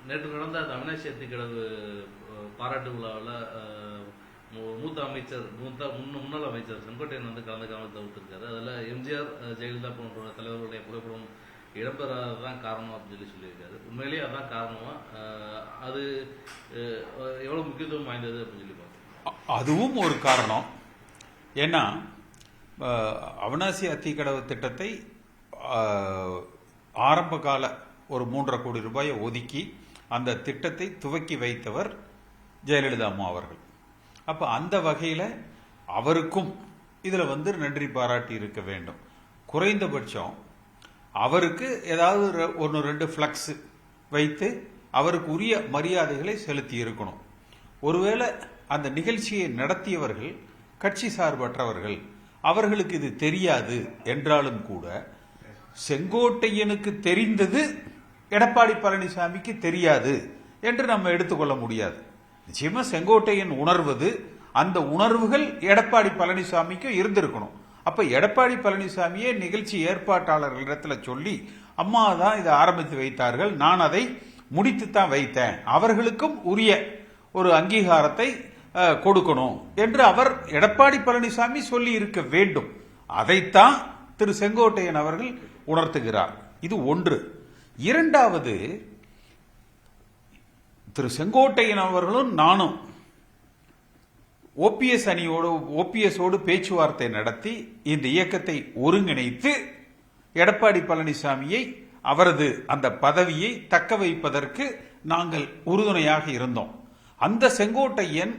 நேற்று நடந்த அந்த அவினாசி அத்திக்கடவு பாராட்டு விழாவில் மூத்த அமைச்சர் முன்னாள் அமைச்சர் செங்கோட்டையன் வந்து கலந்துக்காமல் தவிர்த்திருக்காரு. அதில் எம்ஜிஆர் ஜெயலலிதா போன்ற தலைவர்களுடைய புகைப்படம் இடம்பெறாததான் காரணம் அப்படின்னு சொல்லியிருக்காரு. உண்மையிலேயே அதான் காரணமா, அது எவ்வளவு முக்கியத்துவம் வாய்ந்தது அப்படின்னு சொல்லி பார்த்தோம். அதுவும் ஒரு காரணம். ஏன்னா அவினாசி அத்திக்கடவு திட்டத்தை ஆரம்ப கால ஒரு 3.5 கோடி ரூபாயை ஒதுக்கி அந்த திட்டத்தை துவக்கி வைத்தவர் ஜெயலலிதா அம்மா அவர்கள். அப்ப அந்த வகையில அவருக்கும் இதுல வந்து நன்றி பாராட்டி இருக்க வேண்டும். குறைந்தபட்சம் அவருக்கு ஏதாவது 1-2 ஃபிளக்ஸ் வைத்து அவருக்கு உரிய மரியாதைகளை செலுத்தி இருக்கணும். ஒருவேளை அந்த நிகழ்ச்சியை நடத்தியவர்கள் கட்சி சார்பற்றவர்கள், அவர்களுக்கு இது தெரியாது என்றாலும் கூட செங்கோட்டையனுக்கு தெரிந்தது எடப்பாடி பழனிசாமிக்கு தெரியாது என்று நம்ம எடுத்துக்கொள்ள முடியாது. நிச்சயமா செங்கோட்டையன் உணர்வது, அந்த உணர்வுகள் எடப்பாடி பழனிசாமிக்கு இருந்திருக்கணும். அப்ப எடப்பாடி பழனிசாமியே நிகழ்ச்சி ஏற்பாட்டாளர்களிடத்துல சொல்லி, அம்மா தான் இதை ஆரம்பித்து வைத்தார்கள், நான் அதை முடித்துத்தான் வைத்தேன், அவர்களுக்கும் உரிய ஒரு அங்கீகாரத்தை கொடுக்கணும் என்று அவர் எடப்பாடி பழனிசாமி சொல்லி இருக்க வேண்டும். அதைத்தான் திரு செங்கோட்டையன் அவர்கள் உணர்த்துகிறார். இது ஒன்று. இரண்டாவது, திரு செங்கோட்டையன் அவர்களும் நானும் ஓபிஎஸோடு பேச்சுவார்த்தை நடத்தி இந்த இயக்கத்தை ஒருங்கிணைத்து எடப்பாடி பழனிசாமியை அவரது அந்த பதவியை தக்க வைப்பதற்கு நாங்கள் உறுதுணையாக இருந்தோம். அந்த செங்கோட்டையன்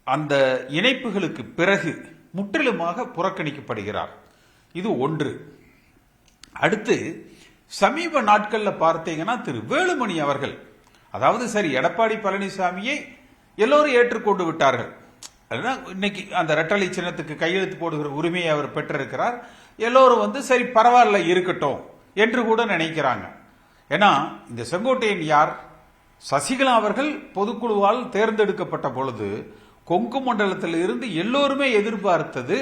அந்த இணைப்புகளுக்கு பிறகு முற்றிலுமாக புறக்கணிக்கப்படுகிறார். இது ஒன்று. அடுத்து சமீப நாட்கள்ல பார்த்தீங்கன்னா திரு வேலுமணி அவர்கள், அதாவது சரி எடப்பாடி பழனிசாமியை எல்லோரும் ஏற்றுக்கொண்டு விட்டார்கள், இன்னைக்கு அந்த ரெட்டலை சின்னத்துக்கு கையெழுத்து போடுகிற உரிமையை அவர் பெற்றிருக்கிறார், எல்லோரும் வந்து சரி பரவாயில்ல இருக்கட்டும் என்று கூட நினைக்கிறாங்க. ஏன்னா இந்த செங்கோட்டையன் யார்? சசிகலா அவர்கள் பொதுக்குழுவால் தேர்ந்தெடுக்கப்பட்ட பொழுது கொங்கு மண்டலத்தில் இருந்து எல்லோருமே எதிர்பார்த்தது,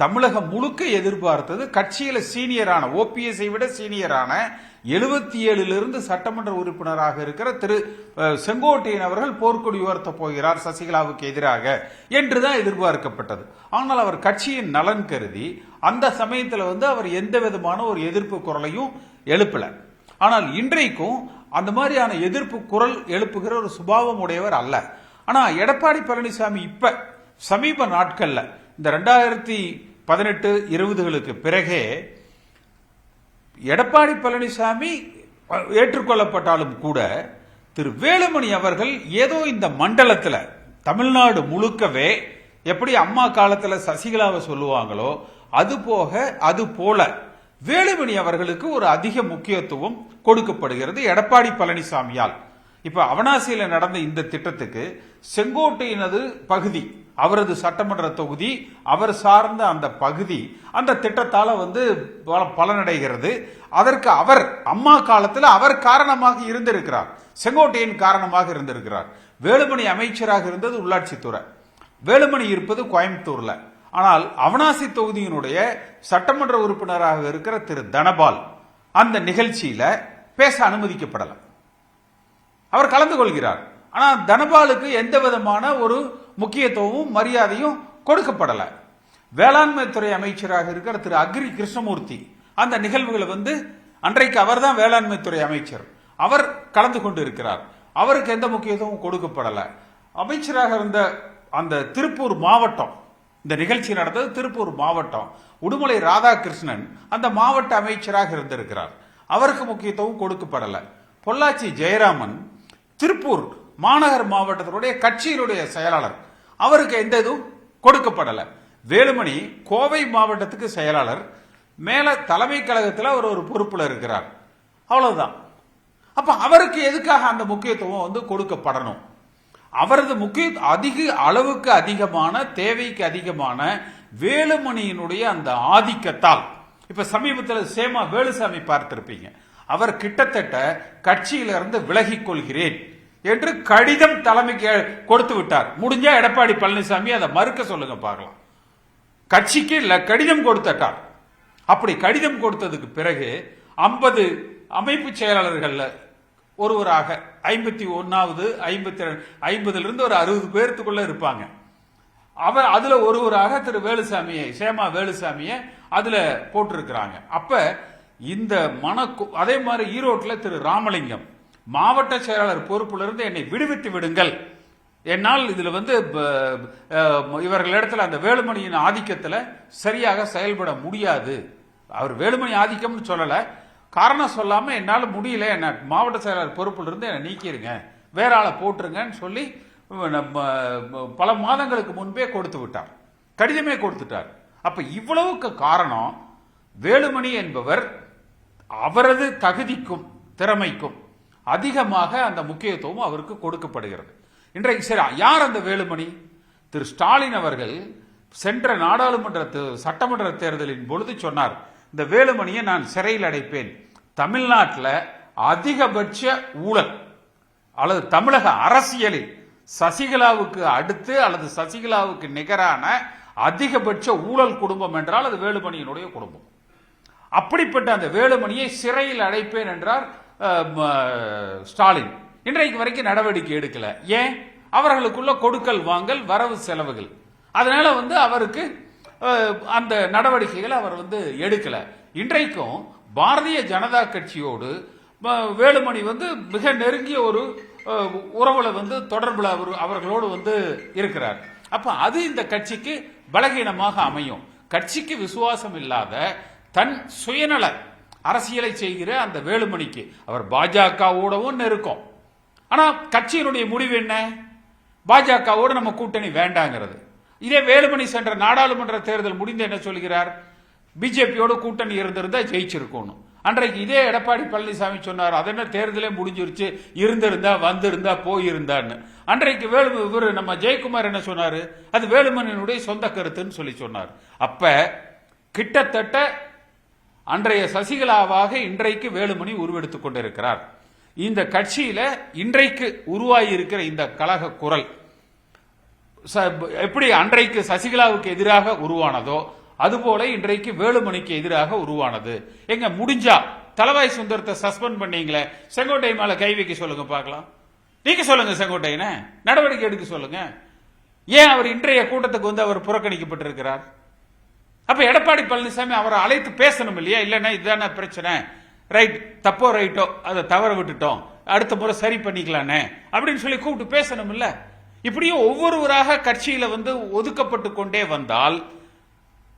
தமிழகம் முழுக்க எதிர்பார்த்தது, கட்சியில சீனியரான, ஓபிஎஸ்ஐ விட சீனியரான 77 சட்டமன்ற உறுப்பினராக இருக்கிற திரு செங்கோட்டையன் அவர்கள் போர்க்கொடி உயர்த்த போகிறார் சசிகலாவுக்கு எதிராக என்றுதான் எதிர்பார்க்கப்பட்டது. ஆனால் அவர் கட்சியின் நலன் கருதி அந்த சமயத்தில் வந்து அவர் எந்த விதமான ஒரு எதிர்ப்பு குரலையும் எழுப்பல. ஆனால் இன்றைக்கும் அந்த மாதிரியான எதிர்ப்பு குரல் எழுப்புகிற ஒரு சுபாவம் உடையவர் அல்ல. ஆனா எடப்பாடி பழனிசாமி இப்ப சமீப நாட்கள்ல இந்த 2018-20களுக்கு பிறகே எடப்பாடி பழனிசாமி ஏற்றுக்கொள்ளப்பட்டாலும் கூட திரு வேலுமணி அவர்கள் ஏதோ இந்த மண்டலத்தில் தமிழ்நாடு முழுக்கவே எப்படி அம்மா காலத்துல சசிகலாவை சொல்லுவாங்களோ அது போல வேலுமணி அவர்களுக்கு ஒரு அதிக முக்கியத்துவம் கொடுக்கப்படுகிறது எடப்பாடி பழனிசாமியால். இப்ப அவனாசியில நடந்த இந்த திட்டத்துக்கு செங்கோட்டையினது பகுதி, அவரது சட்டமன்ற தொகுதி, அவர் சார்ந்த அந்த பகுதி அந்த திட்டத்தால வந்து பலனடைகிறது. அதற்கு அவர் அம்மா காலத்தில் அவர் காரணமாக இருந்திருக்கிறார், செங்கோட்டையன் காரணமாக இருந்திருக்கிறார். வேலுமணி அமைச்சராக இருந்தது உள்ளாட்சித்துறை, வேலுமணி இருப்பது கோயம்புத்தூர்ல. ஆனால் அவனாசி தொகுதியினுடைய சட்டமன்ற உறுப்பினராக இருக்கிற திரு தனபால் அந்த நிகழ்ச்சியில பேச அனுமதிக்கப்படல. அவர் கலந்து கொள்கிறார். ஆனால் தனபாலுக்கு எந்த விதமான ஒரு முக்கியத்துவமும் மரியாதையும் கொடுக்கப்படல. வேளாண்மை துறை அமைச்சராக இருக்கிற திரு அக்ரி கிருஷ்ணமூர்த்தி அந்த நிகழ்வுகளை வந்து, அன்றைக்கு அவர் தான் வேளாண்மை துறை அமைச்சர், அவர் கலந்து கொண்டு இருக்கிறார், அவருக்கு எந்த முக்கியத்துவமும் கொடுக்கப்படல. அமைச்சராக இருந்த அந்த திருப்பூர் மாவட்டம், இந்த நிகழ்ச்சி நடந்தது திருப்பூர் மாவட்டம், உடுமலை ராதாகிருஷ்ணன் அந்த மாவட்ட அமைச்சராக இருந்திருக்கிறார், அவருக்கு முக்கியத்துவம் கொடுக்கப்படல. பொள்ளாச்சி ஜெயராமன் திருப்பூர் மாநகர் மாவட்டத்தினுடைய கட்சியினுடைய செயலாளர், அவருக்கு எந்த இதுவும் கொடுக்கப்படல. வேலுமணி கோவை மாவட்டத்துக்கு செயலாளர், மேல தலைமை கழகத்தில் அவர் ஒரு பொறுப்புல இருக்கிறார், அவ்வளவுதான். அப்ப அவருக்கு எதுக்காக அந்த முக்கியத்துவம் வந்து கொடுக்கப்படணும்? அவரது அதிக அளவுக்கு அதிகமான, தேவைக்கு அதிகமான வேலுமணியினுடைய அந்த ஆதிக்கத்தால், இப்ப சமீபத்தில் சேமா வேலுசாமி பார்த்திருப்பீங்க, அவர் கிட்டத்தட்ட கட்சியிலிருந்து விலகிக் கொள்கிறேன் என்று கடிதம் தலைமைக்கு கொடுத்து விட்டார். முடிஞ்சா எடப்பாடி பழனிசாமி அதை மறுக்க சொல்லுங்க பார்க்கலாம். கட்சிக்கு கடிதம் கொடுத்தார். அப்படி கடிதம் கொடுத்ததுக்கு பிறகு 50 அமைப்பு செயலாளர்கள் ஒருவராக 51வது 50 இருந்து ஒரு 60 பேர்த்துக்குள்ள இருப்பாங்க. அவர் அதுல ஒருவராக திரு வேலுசாமியை, சேமா வேலுசாமியை அதுல போட்டிருக்கிறாங்க. அப்ப இந்த அதே மாதிரி ஈரோட்ல திரு ராமலிங்கம் மாவட்ட செயலாளர் பொறுப்புல இருந்து என்னை விடுவித்து விடுங்கள், என்னால் இதுல இவர்களிடத்துல அந்த வேலுமணியின் ஆதிக்கத்துல சரியாக செயல்பட முடியாது. அவர் வேலுமணி ஆதிக்கம்னு சொல்லல, காரணம் சொல்லாம என்னால முடியல, என்ன மாவட்ட செயலாளர் பொறுப்புல இருந்து என்னை நீக்கிருங்க, வேற ஆளை போட்டுருங்கன்னு சொல்லி பல மாதங்களுக்கு முன்பே கொடுத்து விட்டார், கடிதமே கொடுத்துட்டார். அப்ப இவ்வளவுக்கு காரணம் வேலுமணி என்பவர் அவரது தகுதிக்கும் திறமைக்கும் அதிகமாக அந்த முக்கியத்துவம் அவருக்கு கொடுக்கப்படுகிறது. இன்றைக்கு சரி, யார் அந்த வேலுமணி? திரு ஸ்டாலின் அவர்கள் சென்ற நாடாளுமன்ற சட்டமன்ற தேர்தலின் பொழுது சொன்னார், இந்த வேலுமணியை நான் சிறையில் அடைப்பேன். தமிழ்நாட்டில் அதிகபட்ச ஊழல் அல்லது தமிழக அரசியலில் சசிகலாவுக்கு அடுத்து அல்லது சசிகலாவுக்கு நிகரான அதிகபட்ச ஊழல் குடும்பம் என்றால் அது வேலுமணியினுடைய குடும்பம். அப்படிப்பட்ட அந்த வேலுமணியை சிறையில் அடைப்பேன் என்றார் ஸ்டாலின். இன்றைக்கு வரைக்கும் நடவடிக்கை எடுக்கல. ஏன்? அவர்களுக்குள்ள கொடுக்கல் வாங்கல், வரவு செலவுகள். அதனால அவருக்கு அந்த நடவடிக்கைகளை அவர் எடுக்கல. இன்றைக்கும் பாரதிய ஜனதா கட்சியோடு வேலுமணி மிக நெருங்கிய ஒரு உறவுல தொடர்புல அவர்களோடு இருக்கிறார். அப்ப அது இந்த கட்சிக்கு பலகீனமாக அமையும். கட்சிக்கு விசுவாசம் இல்லாத தன் சுயநல அரசியலை செய்கிற அந்த வேலுமணிக்கு அவர் பாஜகவோடவும் நெருக்கம். ஆனா கட்சியினுடைய முடிவு என்ன? பாஜகவோடு நம்ம கூட்டணி வேண்டாங்கிறது. இதே வேலுமணி சென்ற நாடாளுமன்ற தேர்தல் முடிந்து என்ன சொல்கிறார்? பிஜேபியோட கூட்டணி இருந்திருந்தா ஜெயிச்சிருக்கணும். அன்றைக்கு இதே எடப்பாடி பழனிசாமி சொன்னார், அது என்ன தேர்தலே முடிஞ்சிருச்சு, இருந்திருந்தா வந்திருந்தா போயிருந்தான்னு. அன்றைக்கு நம்ம ஜெயக்குமார் என்ன சொன்னாரு? அது வேலுமணியினுடைய சொந்த கருத்துன்னு சொல்லி சொன்னார். அப்ப கிட்டத்தட்ட அன்றைய சசிகலாவாக இன்றைக்கு வேலுமணி உருவெடுத்துக் கொண்டிருக்கிறார். இந்த கட்சியில இன்றைக்கு உருவாகி இருக்கிற இந்த கழக குரல் எப்படி அன்றைக்கு சசிகலாவுக்கு எதிராக உருவானதோ அதுபோல இன்றைக்கு வேலுமணிக்கு எதிராக உருவானது. எங்க முடிஞ்சா தலவாய் சுந்தரத்தை சஸ்பெண்ட் பண்ணீங்களே, செங்கோட்டை மேல கை வைக்க சொல்லுங்க பார்க்கலாம். நீங்க சொல்லுங்க, செங்கோட்டையனை நடவடிக்கை எடுக்க சொல்லுங்க. ஏன் அவர் இன்றைய கூட்டத்துக்கு அவர் புறக்கணிக்கப்பட்டிருக்கிறார்? அப்ப எடப்பாடி பழனிசாமி அவரை அழைத்து பேசணும் இல்லையா? இல்லைன்னா இதுதானே பிரச்சனை, ரைட், தப்போ ரைட்டோ அதை தவற விட்டுட்டோம், அடுத்த முறை சரி பண்ணிக்கலானே அப்படின்னு சொல்லி கூப்பிட்டு பேசணும் இல்ல? இப்படியும் ஒவ்வொருவராக கட்சியில ஒதுக்கப்பட்டு கொண்டே வந்தால்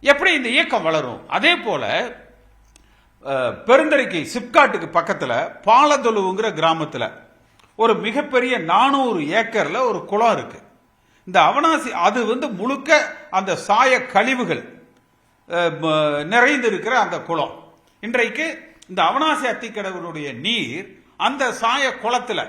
எப்படி இந்த இயக்கம் வளரும்? அதே போல பெருந்தரைக்கு சிப்காட்டுக்கு பக்கத்துல பாலதொலுங்கிற கிராமத்துல ஒரு மிகப்பெரிய 400 ஏக்கர்ல ஒரு குளம் இருக்கு. இந்த அவனாசி அது முழுக்க அந்த சாய கழிவுகள் நிறைந்து இருக்கிற அந்த குளம். இன்றைக்கு இந்த அவனாசி அத்திக்கடவுடைய நீர் அந்த சாய குளத்துல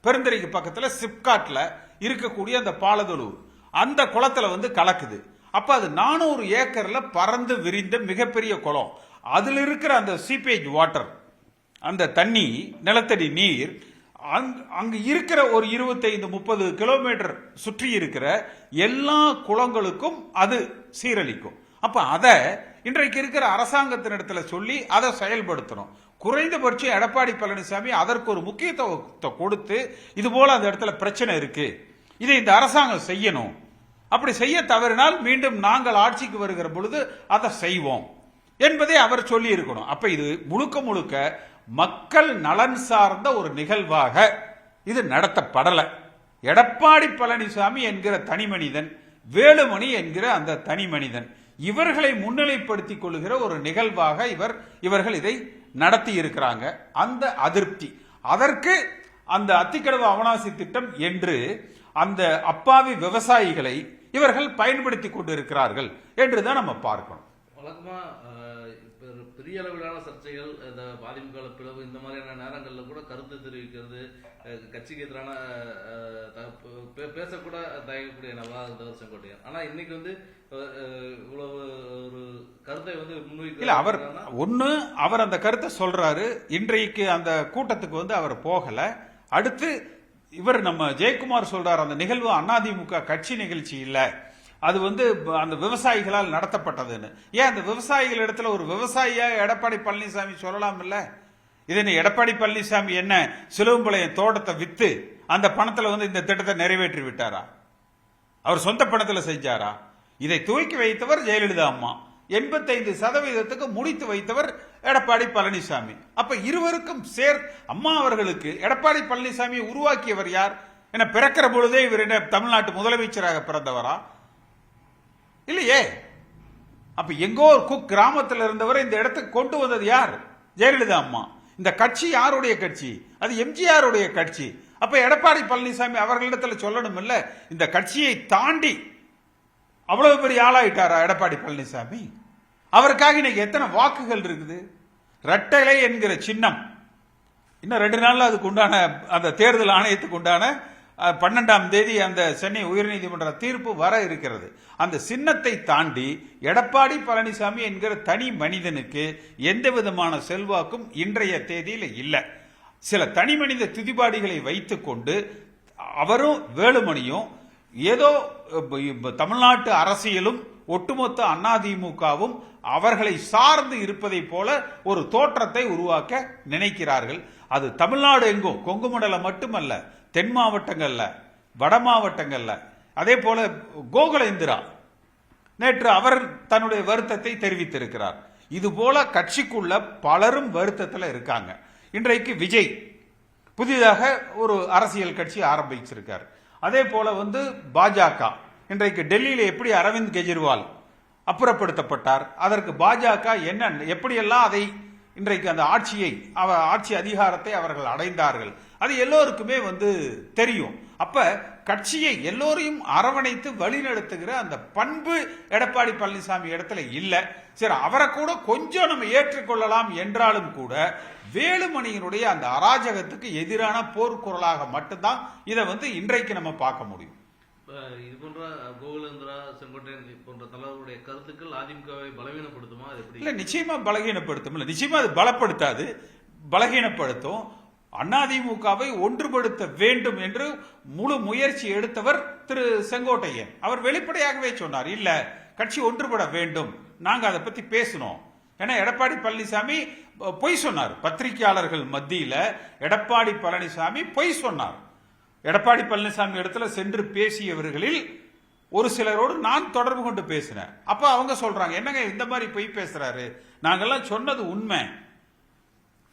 பெருந்தரைக்கு பக்கத்துல சிப்காட்ல இருக்கக்கூடிய அந்த பாலதொலு அந்த குளத்துல கலக்குது. அப்ப அது 400 ஏக்கர்ல பறந்து விரிந்த மிகப்பெரிய குளம். அதுல இருக்கிற அந்த சீப்பேஜ் வாட்டர், அந்த தண்ணி, நிலத்தடி நீர் அங்கு இருக்கிற ஒரு 25-30 கிலோமீட்டர் சுற்றி இருக்கிற எல்லா குளங்களுக்கும் அது சீரழிக்கும். அப்ப அத இன்றைக்கு இருக்கிற அரசாங்கத்தினிடத்துல சொல்லி அதை செயல்படுத்தணும். குறைந்தபட்சம் எடப்பாடி பழனிசாமி அதற்கு ஒரு முக்கியத்துவத்தை கொடுத்து, இது போல அந்த இடத்துல பிரச்சனை இருக்கு, இதை இந்த அரசாங்கம் செய்யணும், அப்படி செய்ய தவறினால் மீண்டும் நாங்கள் ஆட்சிக்கு வருகிற பொழுது அதை செய்வோம் என்பதை அவர் சொல்லி இருக்கணும். அப்ப இது முழுக்க முழுக்க மக்கள் நலன் சார்ந்த ஒரு நிகழ்வாக இது நடத்தப்படல. எடப்பாடி பழனிசாமி என்கிற தனி மனிதன், வேலுமணி என்கிற அந்த தனி மனிதன், இவர்களை முன்னிலைப்படுத்திக் கொள்ளுகிற ஒரு நிகழ்வாக இவர்கள் இதை நடத்தி இருக்கிறாங்க. அந்த அதிருப்தி, அதற்கு அந்த அத்திக்கடவு அவனாசி திட்டம் என்று அந்த அப்பாவி விவசாயிகளை இவர்கள் பயன்படுத்திக் கொண்டிருக்கிறார்கள் என்றுதான் நம்ம பார்க்கணும். வழக்கமா பெரிய அளவிலான சர்ச்சைகள், இந்த அதிமுக பிளவு, இந்த மாதிரியான நேரங்களில் கூட கருத்து தெரிவிக்கிறது, கட்சிக்கு எதிரான பேசக்கூட தயங்கக்கூடிய நபரா இருந்தவர் செங்கோட்டையன். ஆனா இன்னைக்கு இவ்வளவு ஒரு கருத்தை முன்வைக்க அவர் அவர் அந்த கருத்தை சொல்றாரு. இன்றைக்கு அந்த கூட்டத்துக்கு அவர் போகல. அடுத்து இவர் நம்ம ஜெயக்குமார் சொல்றார், அந்த நிகழ்வு அதிமுக கட்சி நிகழ்ச்சி இல்ல, அது அந்த விவசாயிகளால் நடத்தப்பட்டதுன்னு. ஏன் அந்த விவசாயிகள் இடத்துல ஒரு விவசாயியா எடப்பாடி பழனிசாமி சொல்லலாம் இல்ல? இதனை எடப்பாடி பழனிசாமி என்ன சிலுவம்பாளையம் தோட்டத்தை வித்து அந்த பணத்துல இந்த திட்டத்தை நிறைவேற்றி விட்டாரா? அவர் சொந்த பணத்துல செஞ்சாரா? இதை துவக்கி வைத்தவர் ஜெயலலிதா அம்மா. 85% முடித்து வைத்தவர் எடப்பாடி பழனிசாமி. அப்ப இருவருக்கும் அம்மா அவர்களுக்கு எடப்பாடி பழனிசாமியை உருவாக்கியவர் யார்? என பிறக்கிற பொழுதே இவர் என்ன தமிழ்நாட்டு முதலமைச்சராக பிறந்தவரா? இல்லையே. அப்ப எங்கோ ஒரு கிராமத்தில் இருந்தவரை இந்த இடத்துக்கு கொண்டு வந்தது யார்? ஜெயலலிதா அம்மா. இந்த கட்சி யாருடைய கட்சி? அது எம்ஜிஆருடைய கட்சி. அப்ப எடப்பாடி பழனிசாமி அவர்களிடத்தில் சொல்லணும் இல்ல, இந்த கட்சியை தாண்டி அவ்வளவு பெரிய ஆளாயிட்டாரா எடப்பாடி பழனிசாமி? அவருக்காக இன்னைக்கு எத்தனை வாக்குகள் இருக்குது? ரெட்டலை என்கிற சின்னம் இன்னும் 2 நாள்ல அதுக்கு உண்டான அந்த தேர்தல் ஆணையத்துக்கு உண்டான 12ஆம் தேதி அந்த சென்னை உயர்நீதிமன்ற தீர்ப்பு வர இருக்கிறது. அந்த சின்னத்தை தாண்டி எடப்பாடி பழனிசாமி என்கிற தனி மனிதனுக்கு எந்த விதமான செல்வாக்கும் இன்றைய தேதியில் இல்லை. சில தனி மனித துதிபாடிகளை வைத்துக் கொண்டு அவரும் வேலுமணியும் ஏதோ தமிழ்நாட்டு அரசியலும் ஒட்டுமொத்த அதிமுகவும் அவர்களை சார்ந்து இருப்பதை போல ஒரு தோற்றத்தை உருவாக்க நினைக்கிறார்கள். அது தமிழ்நாடு எங்கும், கொங்கு மண்டலம் மட்டுமல்ல, தென் மாவட்டங்கள்ல, வட மாவட்டங்கள்ல, அதே போல கோகுலேந்திரா நேற்று அவர் தன்னுடைய வருத்தத்தை தெரிவித்திருக்கிறார். இது போல கட்சிக்குள்ள பலரும் வருத்தத்தில் இருக்காங்க. இன்றைக்கு விஜய் புதிதாக ஒரு அரசியல் கட்சி ஆரம்பிச்சிருக்கார். அதே போல பாஜக இன்றைக்கு டெல்லியில் எப்படி அரவிந்த் கெஜ்ரிவால் அப்புறப்படுத்தப்பட்டார், அதற்கு பாஜக என்ன எப்படியெல்லாம் அதை இன்றைக்கு அந்த ஆட்சி அதிகாரத்தை அவர்கள் அடைந்தார்கள், அது எல்லோருக்குமே தெரியும். அப்ப கட்சியை எல்லோரையும் அரவணைத்து வழிநடத்துகிற அந்த பண்பு எடப்பாடி பழனிசாமி இடத்துல இல்ல. சரி, அவரை கூட கொஞ்சம் நம்ம ஏற்றுக்கொள்ளலாம் என்றாலும் கூட வேலுமணியினுடைய அந்த அராஜகத்துக்கு எதிரான போர்க்குரலாக மட்டும்தான் இதை இன்றைக்கு நம்ம பார்க்க முடியும். இது போன்ற கோகுலேந்திரா, செங்கோட்டையன் போன்ற தலைவர்களுடைய கருத்துக்கள் அதிமுகவை பலவீனப்படுத்துமா? இல்ல, நிச்சயமா பலகீனப்படுத்தும். இல்ல, நிச்சயமா அது பலப்படுத்தாது, பலகீனப்படுத்தும். அதிமுகவை ஒன்றுபடுத்த வேண்டும் என்று முழு முயற்சி எடுத்தவர் திரு செங்கோட்டையன். அவர் வெளிப்படையாகவே சொன்னார், இல்ல கட்சி ஒன்றுபட வேண்டும், நாங்க அதை பத்தி பேசணும். ஏன்னா எடப்பாடி பழனிசாமி பொய் சொன்னார். பத்திரிகையாளர்கள் மத்தியில எடப்பாடி பழனிசாமி பொய் சொன்னார். எடப்பாடி பழனிசாமி இடத்துல சென்று பேசியவர்களில் ஒரு சிலரோடு நான் தொடர்பு கொண்டு பேசினேன். அப்ப அவங்க சொல்றாங்க, என்னங்க இந்த மாதிரி பொய் பேசுறாரு, நாங்கெல்லாம் சொன்னது உண்மை,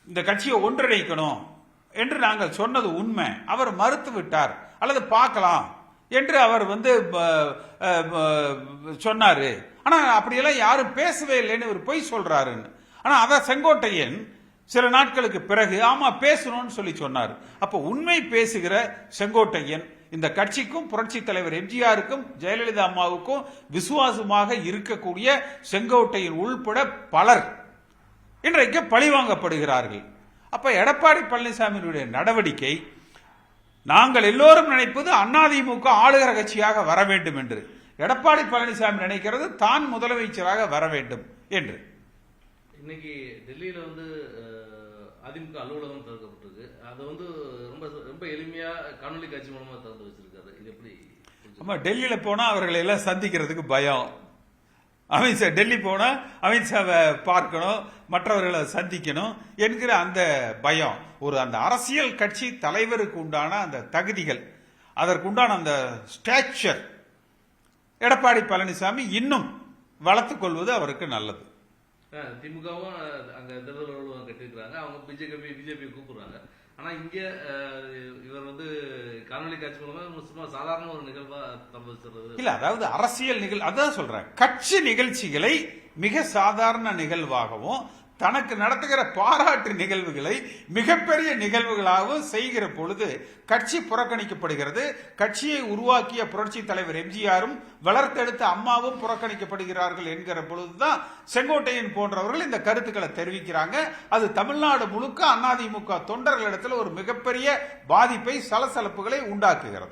இந்த கட்சியை ஒன்றிணைக்கணும் என்று நாங்கள் சொன்னது உண்மை, அவர் மறுத்து விட்டார் அல்லது பார்க்கலாம் என்று அவர் சொன்னாரு. ஆனா அப்படியெல்லாம் யாரும் பேசவே இல்லைன்னு ஒரு பொய் சொல்றாருன்னு. ஆனா அத செங்கோட்டையன் சில நாட்களுக்கு பிறகு ஆமா பேசணும்னு சொல்லி சொன்னார். அப்ப உண்மை பேசுகிற செங்கோட்டையன் இந்த கட்சிக்கும் புரட்சி தலைவர் எம்ஜிஆருக்கும் ஜெயலலிதா அம்மாவுக்கும் விசுவாசமாக இருக்கக்கூடிய செங்கோட்டையன் உள்பட பலர் இன்றைக்கு பழிவாங்கப்படுகிறார்கள். அப்ப எடப்பாடி பழனிசாமியினுடைய நடவடிக்கை, நாங்கள் எல்லோரும் நினைப்பது அதிமுக ஆளுகிற கட்சியாக வர வேண்டும் என்று, எடப்பாடி பழனிசாமி நினைக்கிறது தான் முதலமைச்சராக வர வேண்டும் என்று. இன்னைக்கு டெல்லியில அதிமுக அலுவலகம் திறக்கப்பட்டிருக்கு. அது ரொம்ப ரொம்ப எளிமையா காணொலி காட்சி மூலமா திறந்து வச்சிருக்காரு. இது எப்படி? ஆமா, டெல்லியில போனா அவர்களை எல்லாம் சந்திக்கிறதுக்கு பயம். அமித்ஷா டெல்லி போனா அமித்ஷாவை பார்க்கணும், மற்றவர்களை சந்திக்கணும் என்கிற அந்த பயம். அந்த அரசியல் கட்சி தலைவருக்கு உண்டான அந்த தகுதிகள், அதற்குண்டான அந்த ஸ்டாச்சர் எடப்பாடி பழனிசாமி இன்னும் வளர்த்துக் கொள்வது அவருக்கு நல்லது. திமுகவும் அங்க தேர்தல் அலுவலகம் கட்டிருக்கிறாங்க, அவங்க பிஜேபி கூப்பிடுறாங்க. ஆனா இங்க இவர் காணொலி காட்சி மூலமா சும்மா சாதாரண ஒரு நிகழ்வா திறந்து வச்சிருந்தது இல்ல. அதாவது அரசியல் அதான் சொல்றேன், கட்சி நிகழ்ச்சிகளை மிக சாதாரண நிகழ்வாகவும் தனக்கு நடத்துகிற பாராட்டு நிகழ்வுகளை மிகப்பெரிய நிகழ்வுகளாகவும் செய்கிற பொழுது கட்சி புறக்கணிக்கப்படுகிறது. கட்சியை உருவாக்கிய புரட்சி தலைவர் எம்ஜிஆரும் வளர்த்தெடுத்த அம்மாவும் புறக்கணிக்கப்படுகிறார்கள் என்கிற பொழுதுதான் செங்கோட்டையன் போன்றவர்கள் இந்த கருத்துக்களை தெரிவிக்கிறாங்க. அது தமிழ்நாடு முழுக்க அதிமுக தொண்டர்களிடத்தில் ஒரு மிகப்பெரிய பாதிப்பை, சலசலப்புகளை உண்டாக்குகிறது.